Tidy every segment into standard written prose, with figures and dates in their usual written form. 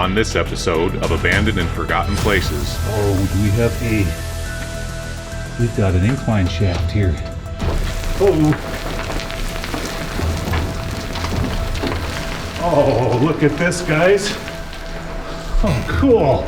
on this episode of Abandoned and Forgotten Places. Oh, do we have we've got an incline shaft here. Oh, look at this, guys. Oh, cool.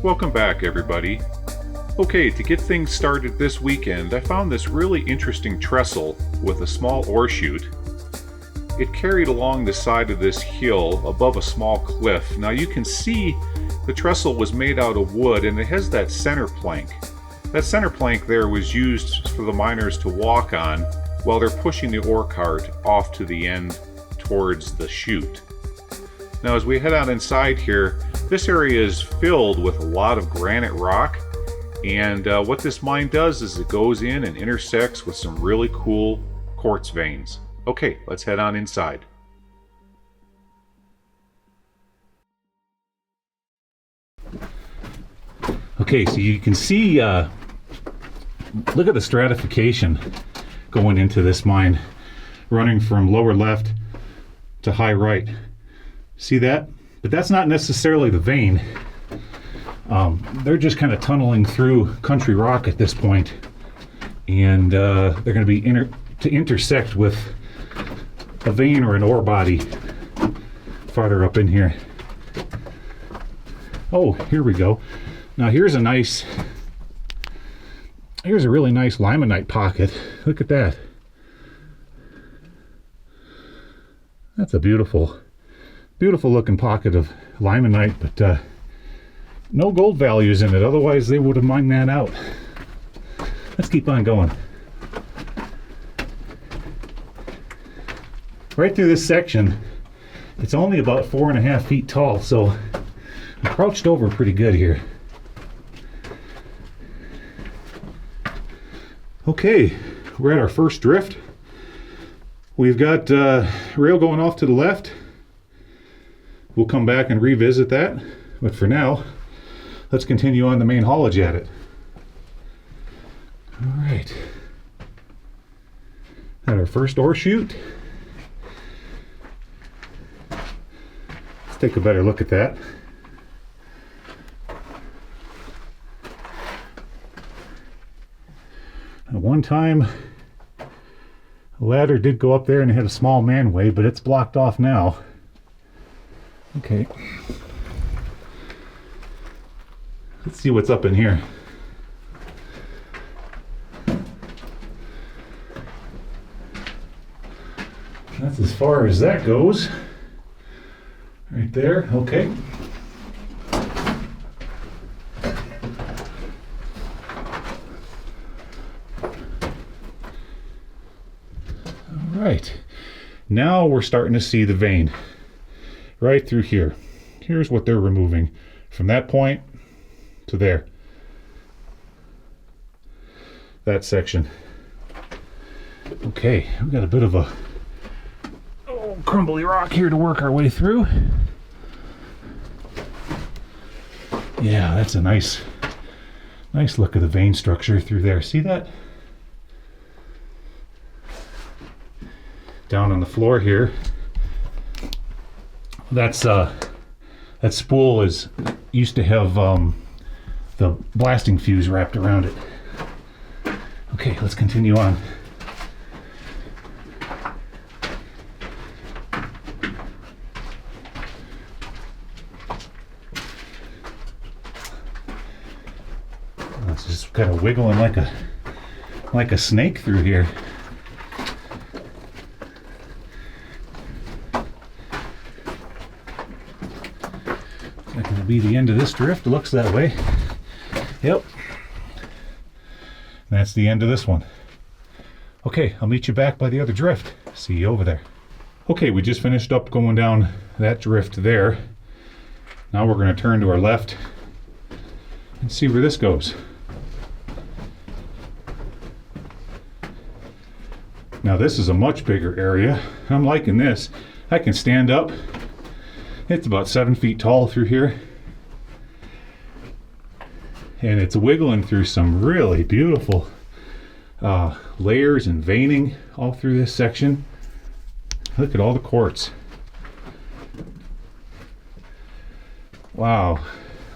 Welcome back, everybody. Okay, to get things started this weekend, I found this really interesting trestle with a small ore chute. It carried along the side of this hill above a small cliff. Now you can see the trestle was made out of wood and it has that center plank. That center plank there was used for the miners to walk on while they're pushing the ore cart off to the end towards the chute. Now as we head out inside here, this area is filled with a lot of granite rock, and what this mine does is it goes in and intersects with some really cool quartz veins. Okay, let's head on inside. Okay, so you can see, look at the stratification going into this mine, running from lower left to high right. See that? But that's not necessarily the vein. They're just kind of tunneling through country rock at this point, and they're going to be to intersect with a vein or an ore body farther up in here. Oh, here we go. Now here's a really nice limonite pocket. Look at that. That's a beautiful looking pocket of limonite, but no gold values in it, otherwise they would have mined that out. Let's keep on going. Right through this section, it's only about 4.5 feet tall, so I'm crouched over pretty good here. Okay, we're at our first drift. We've got rail going off to the left. We'll come back and revisit that, but for now, let's continue on the main haulage at it. All right. At our first ore chute. Let's take a better look at that. At one time, a ladder did go up there and it had a small manway, but it's blocked off now. Okay, let's see what's up in here. That's as far as that goes. Right there, okay. All right, now we're starting to see the vein. Right through here. Here's what they're removing from that point to there. That section. Okay, we've got a bit of a crumbly rock here to work our way through. Yeah, that's a nice look of the vein structure through there. See that? Down on the floor here. That spool used to have the blasting fuse wrapped around it. Okay, let's continue on. It's just kind of wiggling like a snake through here. That will be the end of this drift. It looks that way. Yep. That's the end of this one. Okay, I'll meet you back by the other drift. See you over there. Okay, we just finished up going down that drift there. Now we're going to turn to our left and see where this goes. Now this is a much bigger area. I'm liking this. I can stand up. It's about 7 feet tall through here. And it's wiggling through some really beautiful layers and veining all through this section. Look at all the quartz. Wow,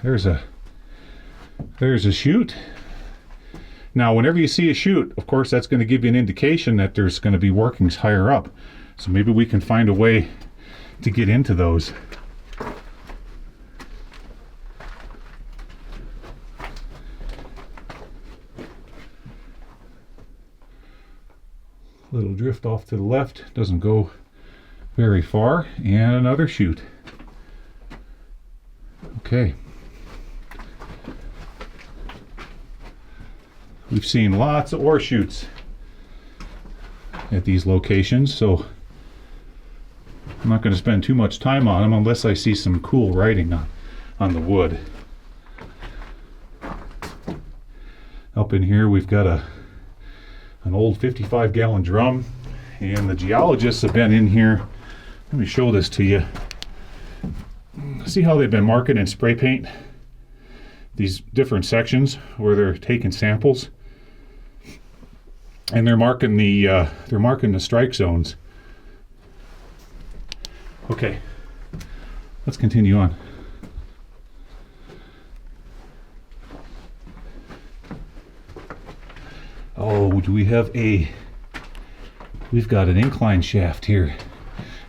there's a chute. Now, whenever you see a chute, of course, that's going to give you an indication that there's going to be workings higher up. So maybe we can find a way to get into those. Little drift off to the left, doesn't go very far, and another chute. Okay. We've seen lots of ore chutes at these locations, so I'm not going to spend too much time on them unless I see some cool writing on the wood. Up in here we've got an old 55-gallon drum, and the geologists have been in here. Let me show this to you. See how they've been marking in spray paint these different sections where they're taking samples, and they're marking the strike zones. Okay, let's continue on. Oh, do we have we've got an incline shaft here.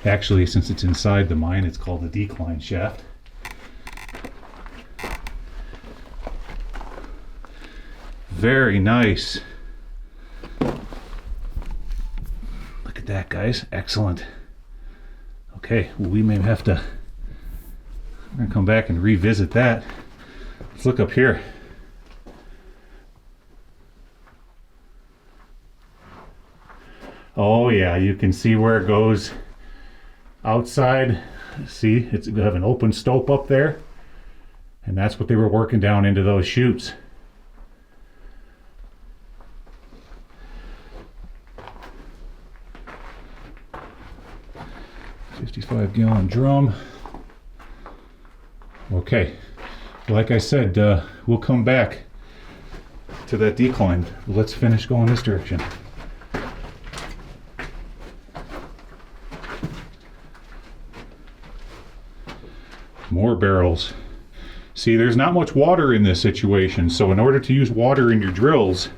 Actually, since it's inside the mine, it's called a decline shaft. Very nice. Look at that, guys. Excellent. Okay, well, we may have to we're gonna come back and revisit that. Let's look up here. Oh yeah, you can see where it goes outside. See, it's gonna have an open stope up there, and that's what they were working down into those chutes. 55-gallon drum. Okay, like I said, we'll come back to that decline. Let's finish going this direction. More barrels. See, there's not much water in this situation, so in order to use water in your drills,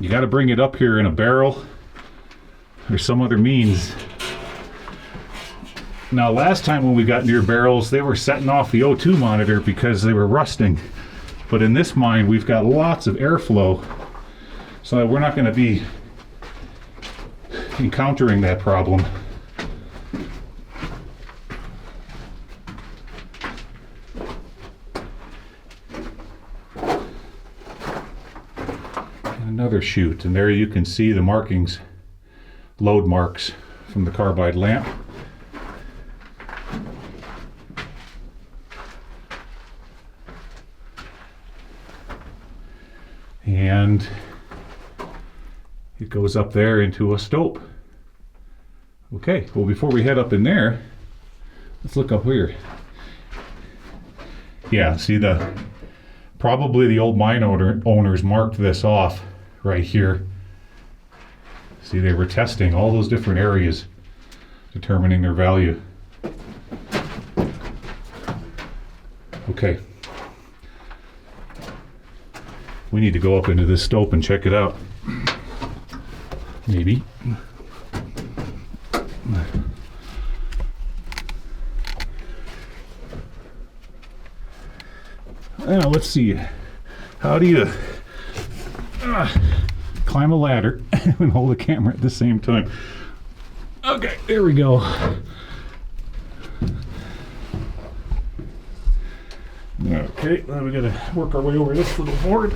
you got to bring it up here in a barrel or some other means. Now, last time when we got near barrels, they were setting off the O2 monitor because they were rusting. But in this mine, we've got lots of airflow, so we're not going to be encountering that problem. Another chute, and there you can see the markings, load marks from the carbide lamp. And it goes up there into a stope. Okay, well, before we head up in there, let's look up here. Yeah, see, probably the old mine owners marked this off right here. See, they were testing all those different areas, determining their value. Okay. We need to go up into this stope and check it out. Maybe. Now, let's see. How do you climb a ladder and hold the camera at the same time? Okay, there we go. Okay, now we gotta work our way over this little board.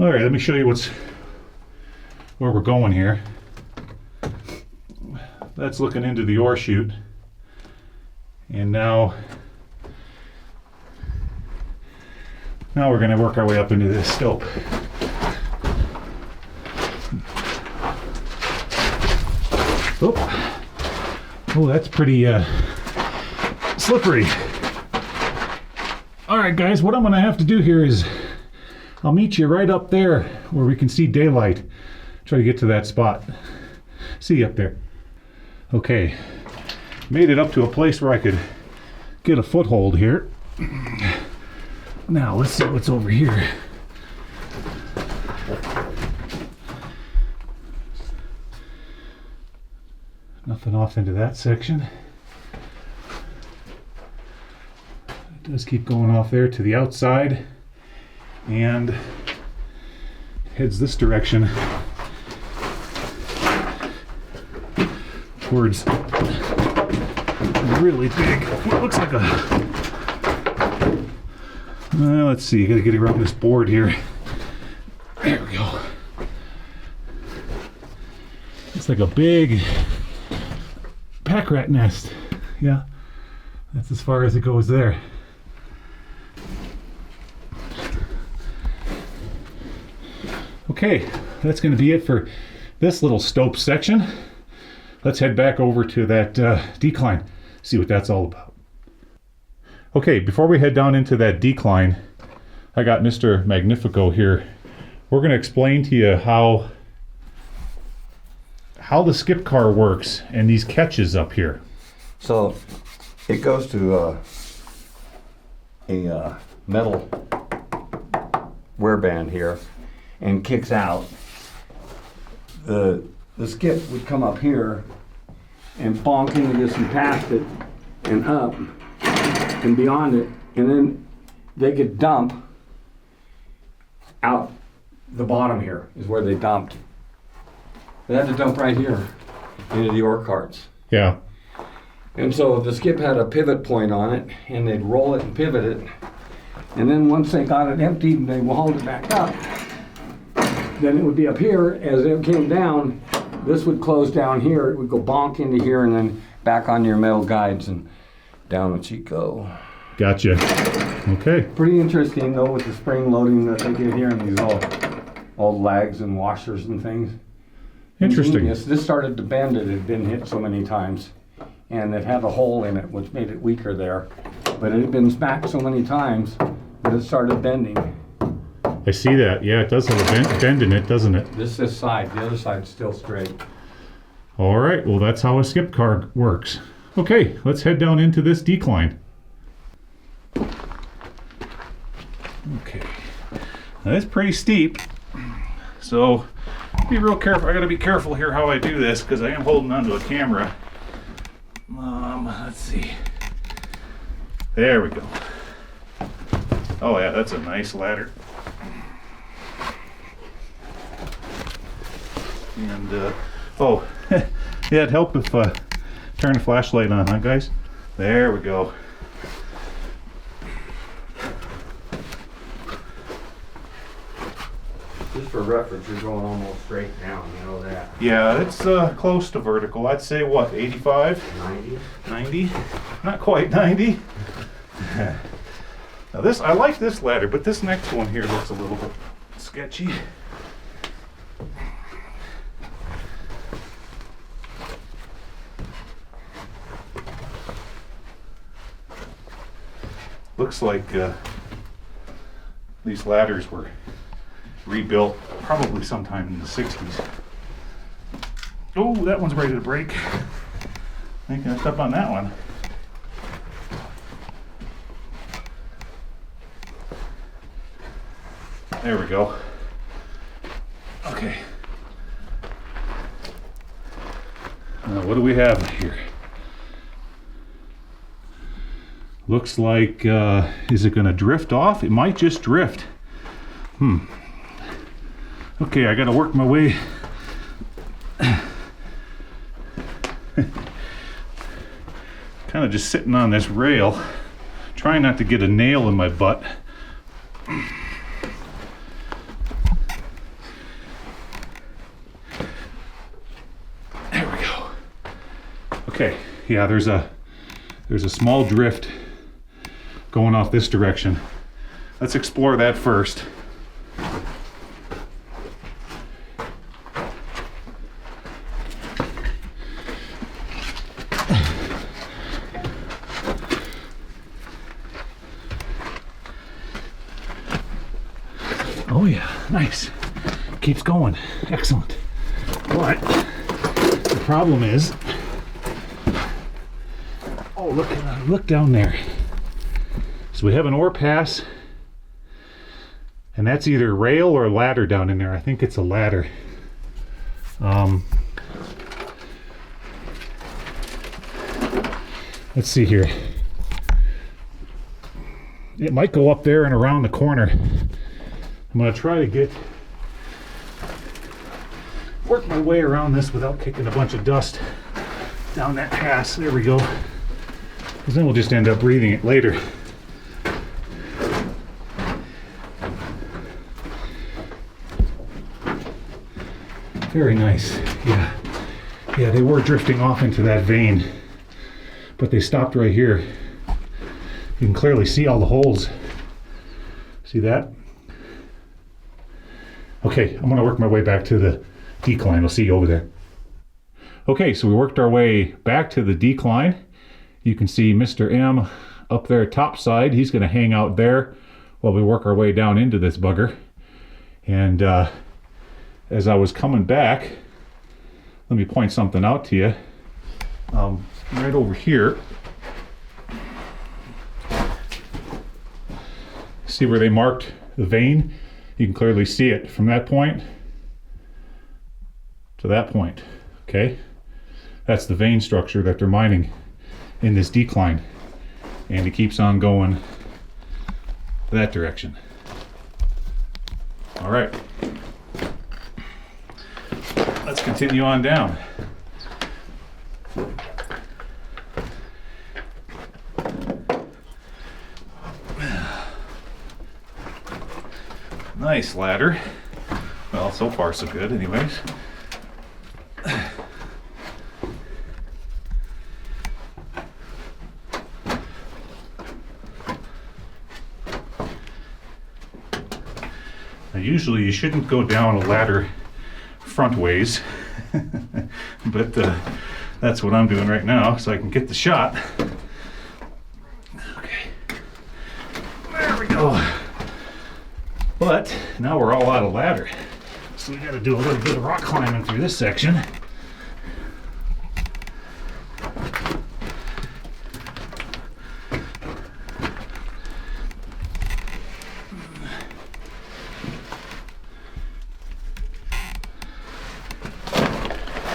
All right, let me show you where we're going here. That's looking into the ore chute. And now we're going to work our way up into this stope. Oh, that's pretty slippery. All right, guys, what I'm going to have to do here is I'll meet you right up there where we can see daylight. Try to get to that spot. See you up there. Okay, made it up to a place where I could get a foothold here. Now, let's see what's over here. Nothing off into that section. It does keep going off there to the outside and heads this direction towards a really big, what looks like a, let's see, I gotta get around this board here. There we go. It's like a big pack rat nest. Yeah, that's as far as it goes there. Okay, that's going to be it for this little stope section. Let's head back over to that decline, see what that's all about. Okay, before we head down into that decline, I got Mr. Magnifico here. We're going to explain to you how the skip car works and these catches up here. So it goes to a metal wear band here and kicks out. The skip would come up here and bonk into this and past it and up and beyond it, and then they could dump out the bottom here is where they dumped. They had to dump right here into the ore carts. Yeah. And so the skip had a pivot point on it, and they'd roll it and pivot it. And then once they got it emptied and they hauled it back up, then it would be up here. As it came down, this would close down here. It would go bonk into here and then back on your metal guides and down would she go. Gotcha. Okay. Pretty interesting though with the spring loading that they get here and these old lags and washers and things. Interesting. Ingenious. This started to bend. It had been hit so many times, and it had a hole in it, which made it weaker there. But it had been smacked so many times that it started bending. I see that. Yeah, it does have a bend in it, doesn't it? This side. The other side's still straight. All right. Well, that's how a skip car works. Okay, let's head down into this decline. Okay. Now, it's pretty steep, so be real careful. I gotta be careful here how I do this because I am holding onto a camera. Let's see. There we go. Oh yeah, that's a nice ladder. And oh, yeah, it'd help if turn the flashlight on, huh, guys? There we go. Just for reference, you're going almost straight down, you know that. Yeah, it's close to vertical. I'd say what, 85? 90? 90? Not quite 90. Now this, I like this ladder, but this next one here looks a little bit sketchy. Looks like these ladders were rebuilt probably sometime in the 60s. Oh, that one's ready to break. I think I step on that one. There we go. Okay. What do we have here? Looks like, is it going to drift off? It might just drift. Okay, I got to work my way. Kind of just sitting on this rail, trying not to get a nail in my butt. Okay, yeah, there's a small drift going off this direction. Let's explore that first. Oh yeah, nice. Keeps going. Excellent. But the problem is, oh, look down there. So we have an ore pass, and that's either rail or ladder down in there. I think it's a ladder. Let's see here. It might go up there and around the corner. I'm going to try to work my way around this without kicking a bunch of dust down that pass. There we go. Because then we'll just end up breathing it later. Very nice. Yeah, they were drifting off into that vein, but they stopped right here. You can clearly see all the holes. See that? Okay, I'm gonna work my way back to the decline. I'll see you over there. Okay, so we worked our way back to the decline. You can see Mr. M up there top side. He's gonna hang out there while we work our way down into this bugger. And as I was coming back, let me point something out to you. Right over here, see where they marked the vein? You can clearly see it from that point to that point, okay? That's the vein structure that they're mining in this decline. And it keeps on going that direction. All right. Let's continue on down. Nice ladder. Well, so far so good anyways. Now, usually you shouldn't go down a ladder front ways, but that's what I'm doing right now so I can get the shot. Okay, there we go. But now we're all out of ladder, so we got to do a little bit of rock climbing through this section.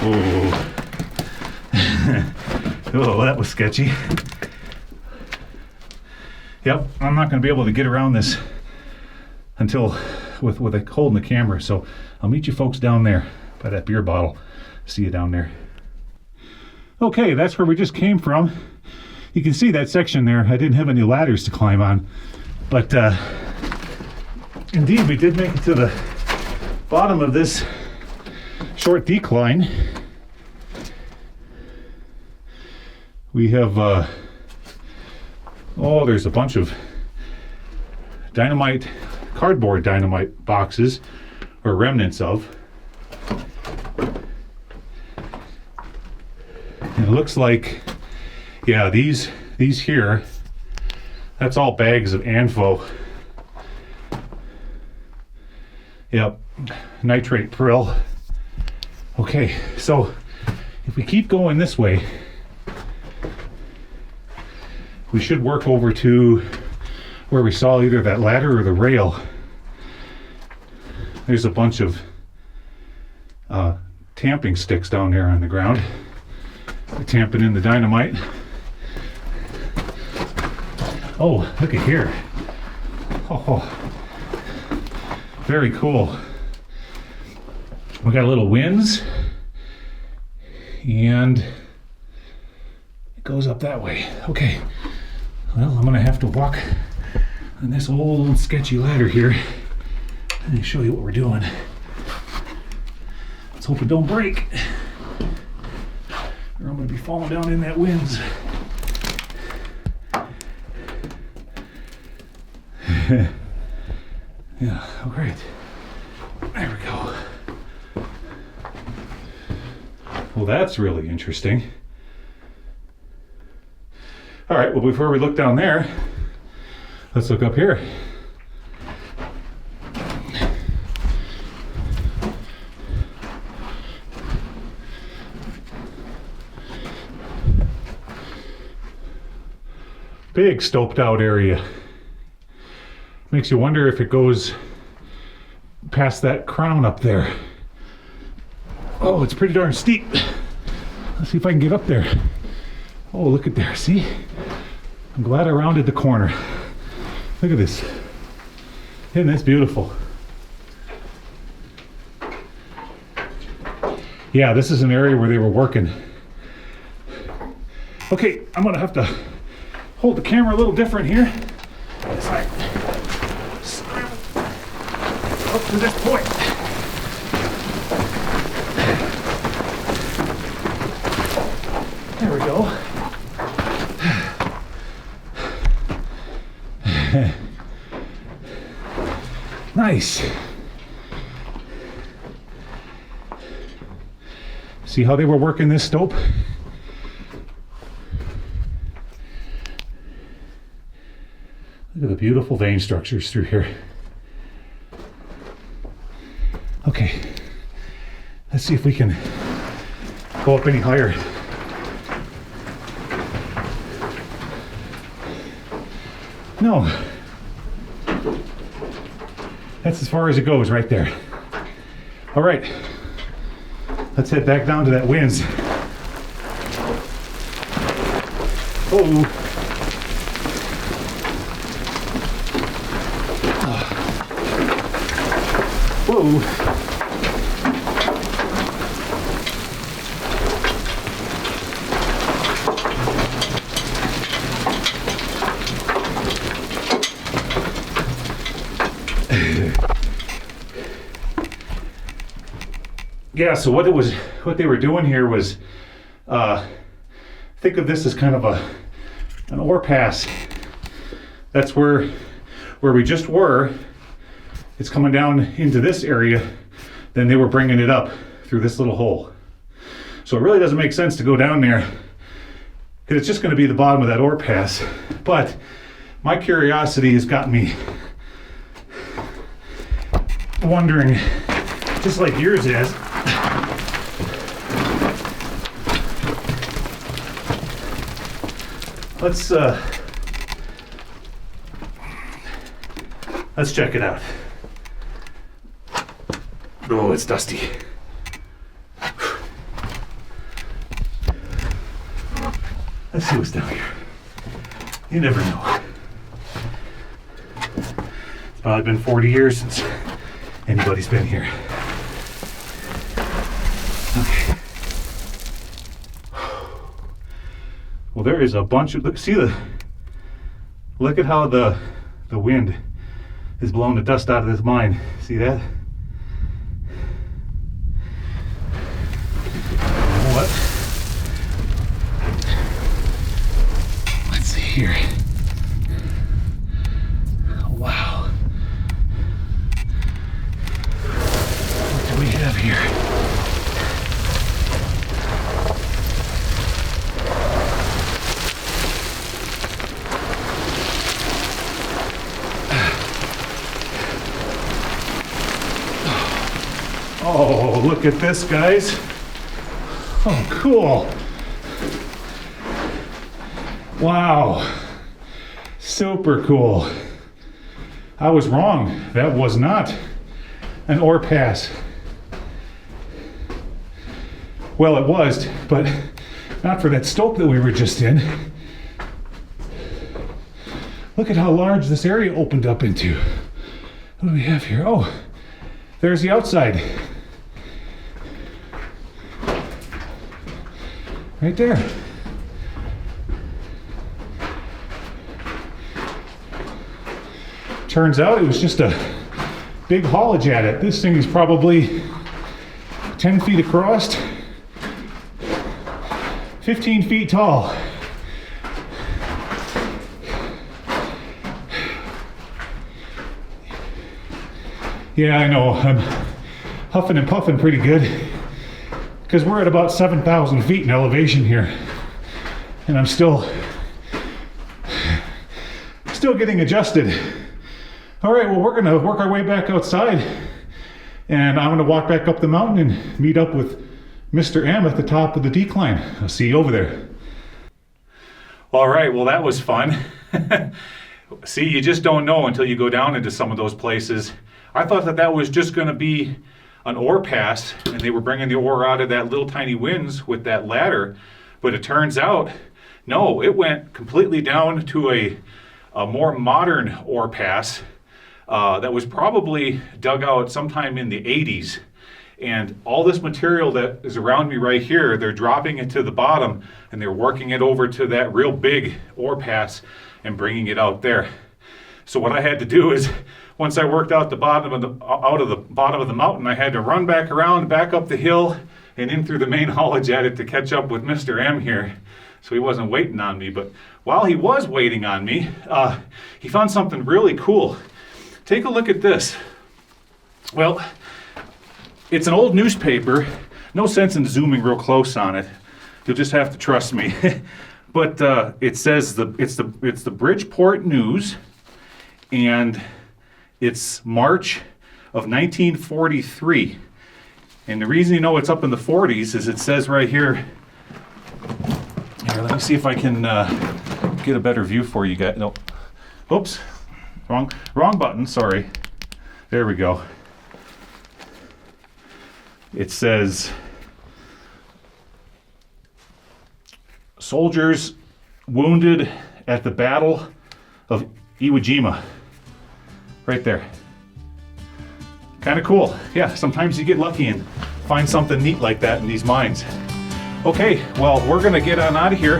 Oh, oh, that was sketchy. Yep, I'm not going to be able to get around this until with holding the camera, so I'll meet you folks down there by that beer bottle. See you down there. Okay, that's where we just came from. You can see that section there. I didn't have any ladders to climb on, but indeed we did make it to the bottom of this short decline. We have oh, there's a bunch of cardboard dynamite boxes, or remnants of. And it looks like, yeah, these here, that's all bags of ANFO. Yep, nitrate prill. Okay, so if we keep going this way, we should work over to where we saw either that ladder or the rail. There's a bunch of tamping sticks down there on the ground. They're tamping in the dynamite. Oh, look at here. Oh, very cool. We got a little winds, and it goes up that way. Okay, well, I'm gonna have to walk on this old sketchy ladder here and show you what we're doing. Let's hope it don't break. or I'm going to be falling down in that winds. Yeah, all right. There we go. Well, that's really interesting. All right, well, before we look down there, let's look up here. Big stoped out area. Makes you wonder if it goes past that crown up there. Oh, it's pretty darn steep. Let's see if I can get up there. Oh, look at there, see? I'm glad I rounded the corner. Look at this. Isn't this beautiful? Yeah, this is an area where they were working. Okay, I'm gonna have to hold the camera a little different here. As I scramble up to this point. There we go. Nice. See how they were working this stope? Look at the beautiful vein structures through here. Okay, let's see if we can go up any higher. No, that's as far as it goes right there. All right, let's head back down to that winds. Oh. Whoa. Yeah, so what they were doing here was, think of this as kind of an ore pass. That's where we just were. It's coming down into this area, then they were bringing it up through this little hole. So it really doesn't make sense to go down there, because it's just going to be the bottom of that ore pass. But my curiosity has got me wondering, just like yours is, let's check it out. Oh, it's dusty. Let's see what's down here. You never know. It's probably been 40 years since anybody's been here. Okay. Well, there is a bunch of, look at how the wind is blowing the dust out of this mine. See that? What? Let's see here. Wow. What do we have here? Oh, look at this, guys. Oh, cool. Wow. Super cool. I was wrong. That was not an ore pass. Well, it was, but not for that stope that we were just in. Look at how large this area opened up into. What do we have here? Oh, there's the outside. Right there. Turns out it was just a big haulage at it. This thing is probably 10 feet across 15 feet tall. Yeah, I know, I'm huffing and puffing pretty good because we're at about 7,000 feet in elevation here, and I'm still getting adjusted. All right, well, we're gonna work our way back outside, and I'm gonna walk back up the mountain and meet up with Mr. M at the top of the decline. I'll see you over there. All right, well, that was fun. See, you just don't know until you go down into some of those places. I thought that was just gonna be an ore pass, and they were bringing the ore out of that little tiny winze with that ladder, but it turns out, no, it went completely down to a more modern ore pass that was probably dug out sometime in the 80s. And all this material that is around me right here, they're dropping it to the bottom and they're working it over to that real big ore pass and bringing it out there. So what I had to do is, once I worked out the bottom of the mountain, I had to run back around, back up the hill, and in through the main haulage adit to catch up with Mr. M here. So he wasn't waiting on me, but while he was waiting on me, he found something really cool. Take a look at this. Well, it's an old newspaper. No sense in zooming real close on it. You'll just have to trust me. But it says it's the Bridgeport News, and it's March of 1943. And the reason you know it's up in the 40s is it says right here. Here, let me see if I can get a better view for you guys. No, oops, wrong button. Sorry. There we go. It says soldiers wounded at the Battle of Iwo Jima. Right there. Kind of cool. Yeah, sometimes you get lucky and find something neat like that in these mines. Okay, well, we're gonna get on out of here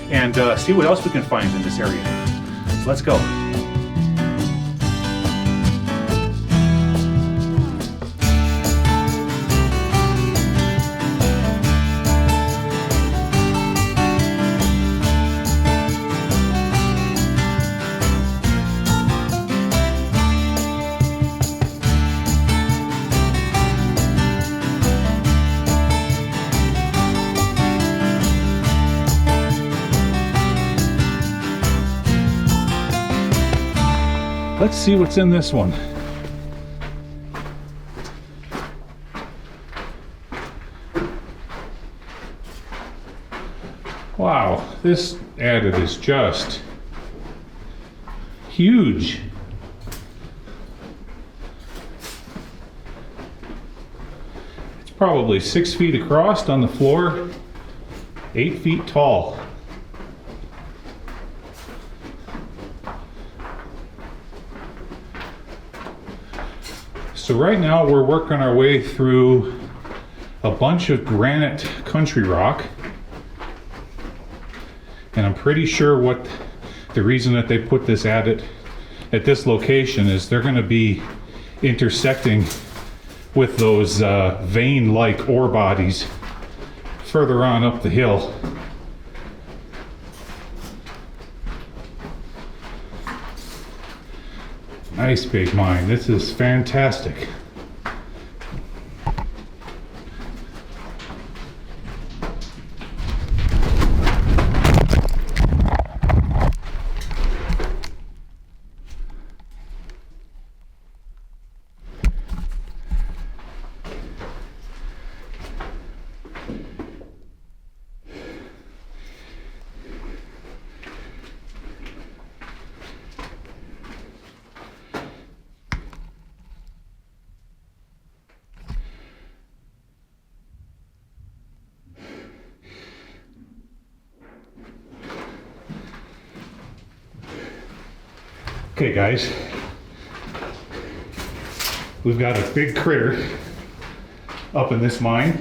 and see what else we can find in this area. Let's go. Let's see what's in this one. Wow, this adit is just huge. It's probably 6 feet across on the floor, 8 feet tall. So right now we're working our way through a bunch of granite country rock, and I'm pretty sure what the reason that they put this adit at this location is they're going to be intersecting with those vein-like ore bodies further on up the hill. Nice big mine. This is fantastic. Okay guys, we've got a big critter up in this mine,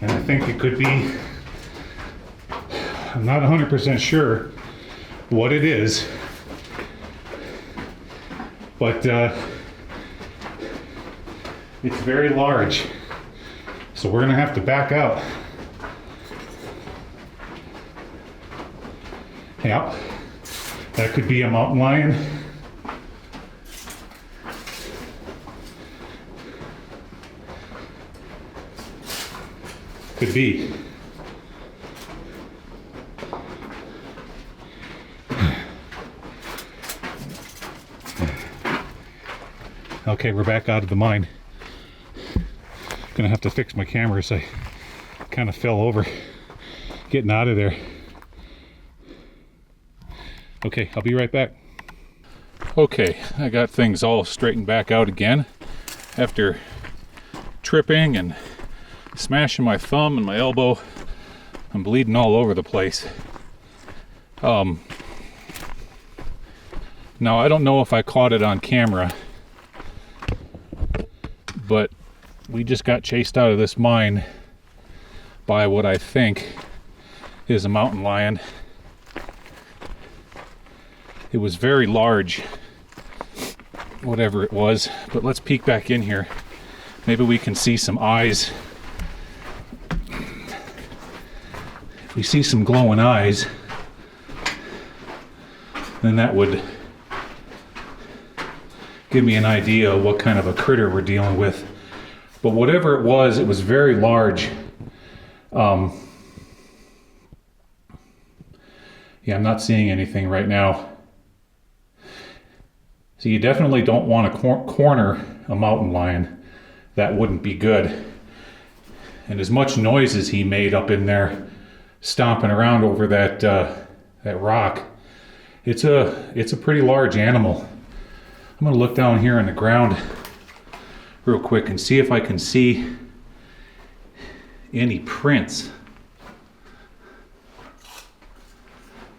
and I think it could be, I'm not 100% sure what it is, but it's very large. So So we're gonna have to back out. Yep, that could be a mountain lion. Could be. Okay, we're back out of the mine. Gonna have to fix my camera, so I kind of fell over getting out of there. Okay, I'll be right back. Okay, I got things all straightened back out again after tripping and smashing my thumb and my elbow. I'm bleeding all over the place. Now I don't know if I caught it on camera, but we just got chased out of this mine by what I think is a mountain lion. It was very large, whatever it was, but let's peek back in here. Maybe we can see some eyes. If we see some glowing eyes, then that would give me an idea of what kind of a critter we're dealing with. But whatever it was very large. Yeah, I'm not seeing anything right now. So you definitely don't want to corner a mountain lion. That wouldn't be good. And as much noise as he made up in there, stomping around over that that rock, it's a pretty large animal. I'm gonna look down here on the ground real quick and see if I can see any prints.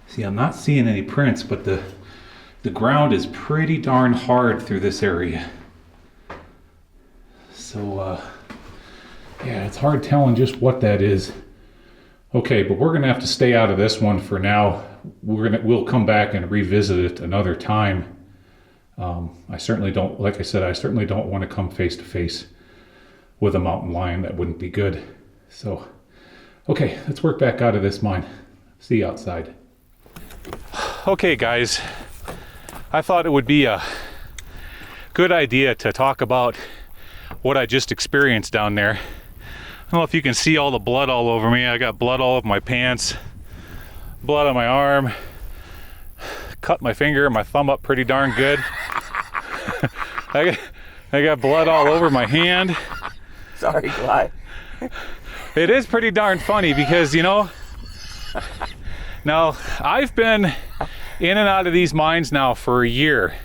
See, I'm not seeing any prints, but the ground is pretty darn hard through this area. So yeah, it's hard telling just what that is. Okay, but we're gonna have to stay out of this one for now. We'll come back and revisit it another time. I certainly don't, like I said, I certainly don't want to come face to face with a mountain lion. That wouldn't be good. So, okay, let's work back out of this mine. See you outside. Okay, guys, I thought it would be a good idea to talk about what I just experienced down there. I don't know if you can see all the blood all over me. I got blood all over my pants, blood on my arm, cut my finger and my thumb up pretty darn good. I got blood all over my hand. Sorry, Gly. It is pretty darn funny because, you know, now I've been in and out of these mines now for a year.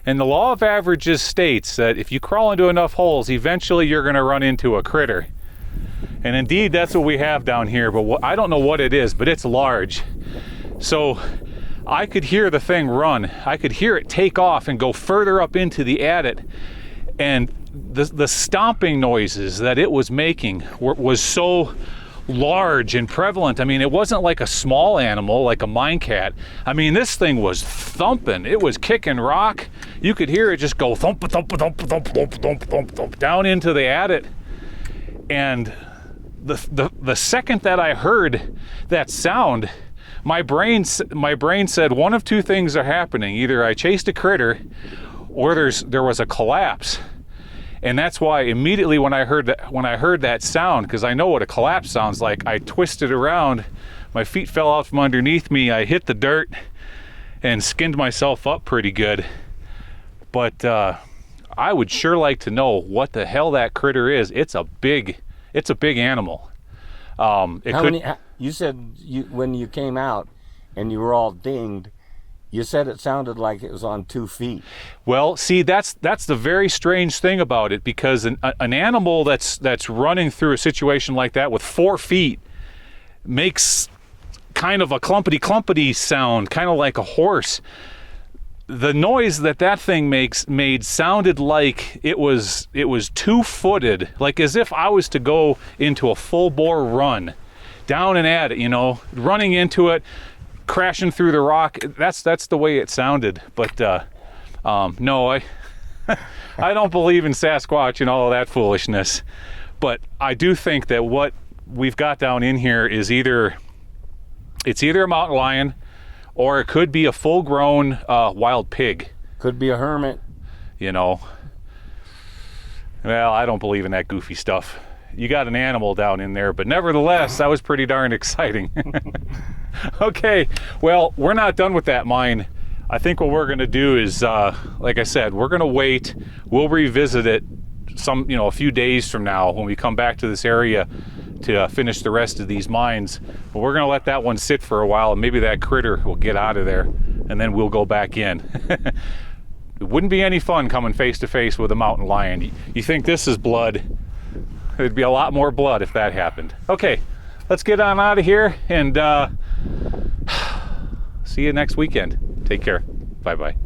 And the law of averages states that if you crawl into enough holes, eventually you're going to run into a critter. And indeed, that's what we have down here, but I don't know what it is, but it's large. So I could hear the thing run. I could hear it take off and go further up into the adit. And the stomping noises that it was making was so large and prevalent. I mean, it wasn't like a small animal, like a mine cat. I mean, this thing was thumping. It was kicking rock. You could hear it just go thump, thump, thump, thump, thump, thump, thump, thump, down into the adit. And the second that I heard that sound, my brain said one of two things are happening. Either I chased a critter or there was a collapse. And that's why immediately when I heard that sound, because I know what a collapse sounds like, I twisted around, my feet fell out from underneath me, I hit the dirt and skinned myself up pretty good. But I would sure like to know what the hell that critter is. It's a big animal. You said when you came out and you were all dinged, you said it sounded like it was on 2 feet. Well, see, that's the very strange thing about it, because an animal that's running through a situation like that with 4 feet makes kind of a clumpity sound, kind of like a horse. The noise that thing made sounded like it was 2-footed, like as if I was to go into a full bore run down and at it, you know, running into it, crashing through the rock. That's the way it sounded. But no, I I don't believe in Sasquatch and all of that foolishness. But I do think that what we've got down in here is either a mountain lion, or it could be a full-grown wild pig. Could be a hermit. You know. Well, I don't believe in that goofy stuff. You got an animal down in there, but nevertheless, that was pretty darn exciting. Okay, well, we're not done with that mine. I think what we're gonna do is, like I said, we're gonna wait. We'll revisit it a few days from now when we come back to this area to finish the rest of these mines. But we're gonna let that one sit for a while, and maybe that critter will get out of there, and then we'll go back in. It wouldn't be any fun coming face to face with a mountain lion. You think this is blood? There'd be a lot more blood if that happened. Okay, let's get on out of here, and see you next weekend. Take care. Bye-bye.